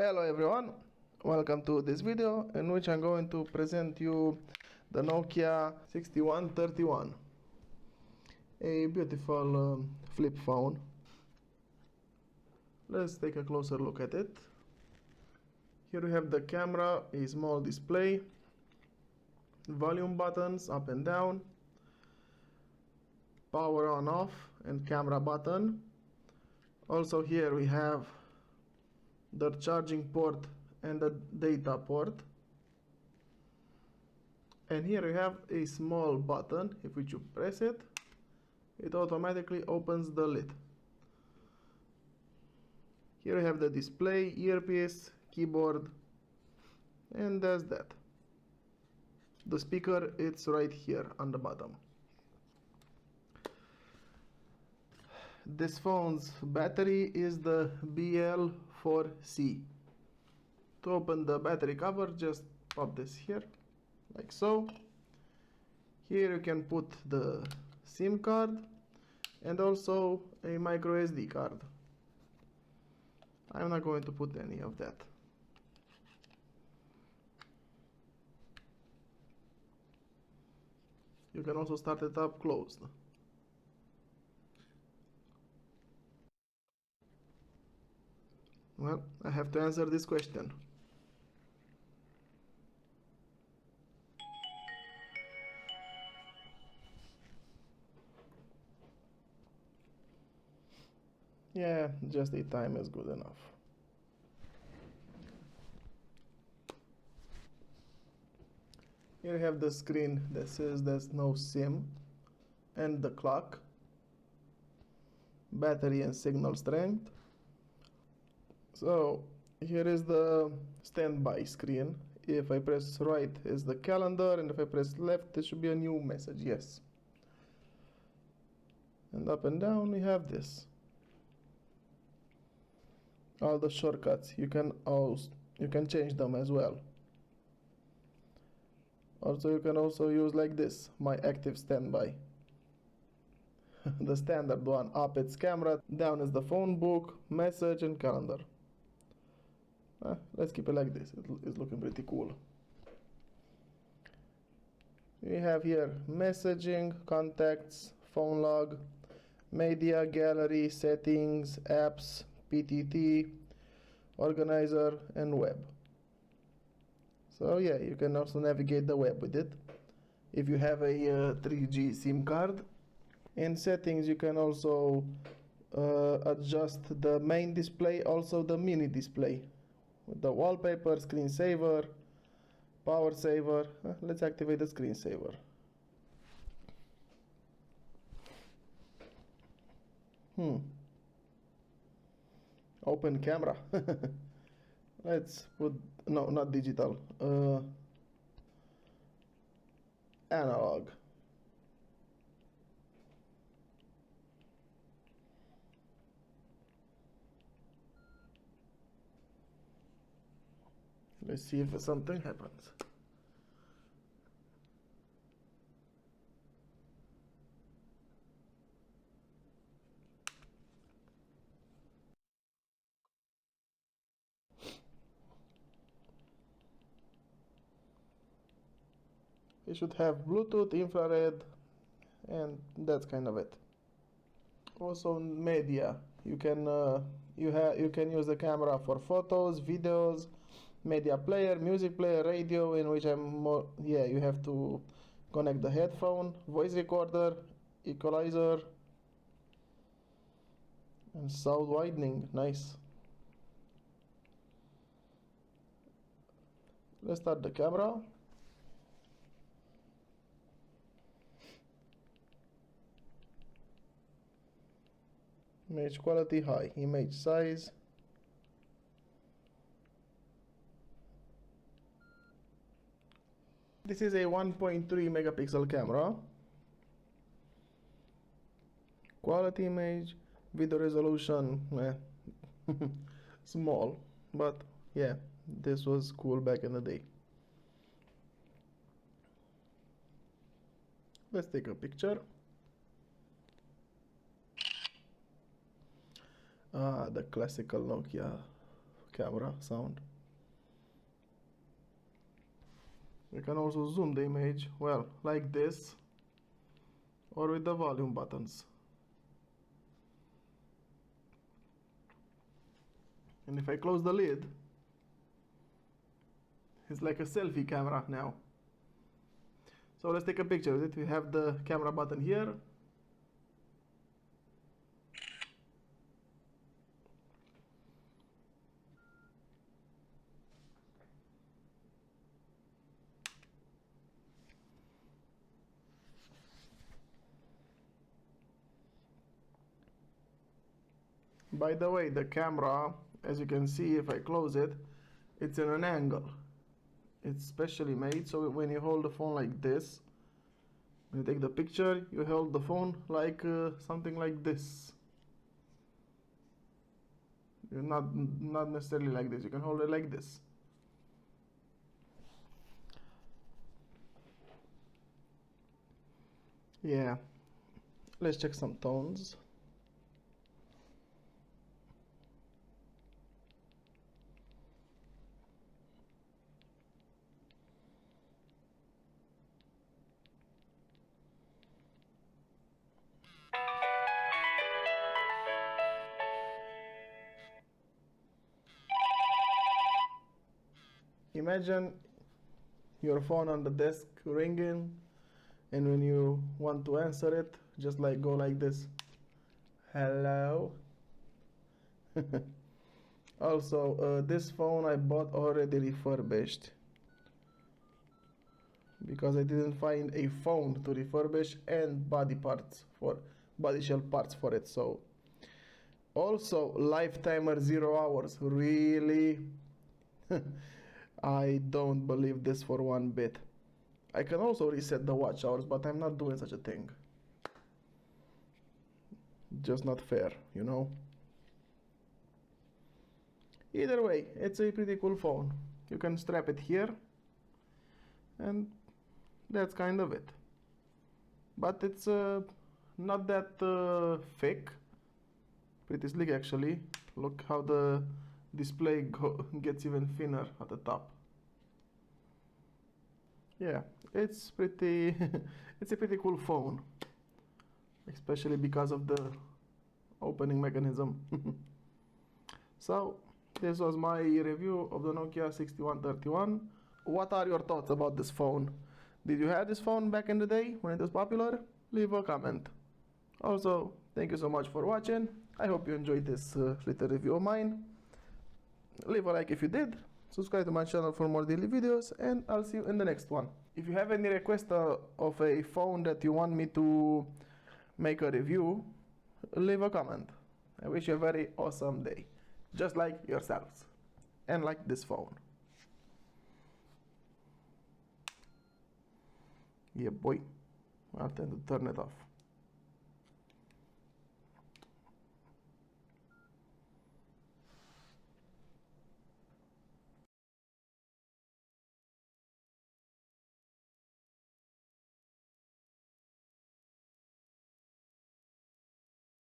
Hello everyone, welcome to this video in which I'm going to present you the Nokia 6131, a beautiful flip phone. Let's take a closer look at it. Here we have the camera, a small display, volume buttons up and down, power on off and camera button. Also here we have the charging port and the data port, and here we have a small button. If we press it, it automatically opens the lid. Here we have the display, earpiece, keyboard, and that's that. The speaker, it's right here on the bottom. This phone's battery is the BL4C. To open the battery cover, just pop this here, like so. Here you can put the SIM card and also a micro SD card. I'm not going to put any of that. You can also start it up closed. Well, I have to answer this question. Yeah, just a time is good enough. Here you have the screen that says there's no SIM, and the clock, battery and signal strength. So here is the standby screen. If I press right is the calendar, and if I press left there should be a new message, yes. And up and down we have this. All the shortcuts, you can change them as well. Also you can also use like this, my active standby. The standard one. Up it's camera, down is the phone book, message and calendar. Let's keep it like this, it's looking pretty cool. We have here messaging, contacts, phone log, media, gallery, settings, apps, PTT, organizer and web. So yeah, you can also navigate the web with it if you have a 3G SIM card. In settings you can also adjust the main display, also the mini display, with the wallpaper, screensaver, power saver. Let's activate the screensaver. Open camera. Let's put, no, not digital, analog. Let's see if something happens. It should have Bluetooth, infrared, and that's kind of it. Also media, you can use the camera for photos, videos, media player, music player, radio, in which you have to connect the headphone, voice recorder, equalizer, and sound widening. Nice. Let's start the camera. Image quality high, image size. This is a 1.3 megapixel camera. Quality image, video resolution, small, but yeah, this was cool back in the day. Let's take a picture. The classical Nokia camera sound. We can also zoom the image, well, like this, or with the volume buttons. And if I close the lid, it's like a selfie camera now. So let's take a picture of it. We have the camera button here. By the way, the camera, as you can see, if I close it, it's in an angle. It's specially made so when you hold the phone like this, when you take the picture, you hold the phone like something like this. You're not necessarily like this. You can hold it like this. Yeah. Let's check some tones. Imagine your phone on the desk ringing, and when you want to answer it, just like go like this. Hello. Also, this phone I bought already refurbished because I didn't find a phone to refurbish and body shell parts for it. So also lifetimer 0 hours, really? I don't believe this for one bit. I can also reset the watch hours, but I'm not doing such a thing. Just not fair, you know? Either way, it's a pretty cool phone. You can strap it here, and that's kind of it. But it's not that thick. Pretty slick actually. Look how the display gets even thinner at the top. Yeah, it's pretty it's a pretty cool phone, especially because of the opening mechanism. So this was my review of the Nokia 6131. What are your thoughts about this phone? Did you have this phone back in the day when it was popular? Leave a comment. Also, thank you so much for watching. I hope you enjoyed this little review of mine. Leave a like if you did. Subscribe to my channel for more daily videos, and I'll see you in the next one. If you have any request of a phone that you want me to make a review, leave a comment. I wish you a very awesome day, just like yourselves, and like this phone. Yeah, boy. I'll tend to turn it off.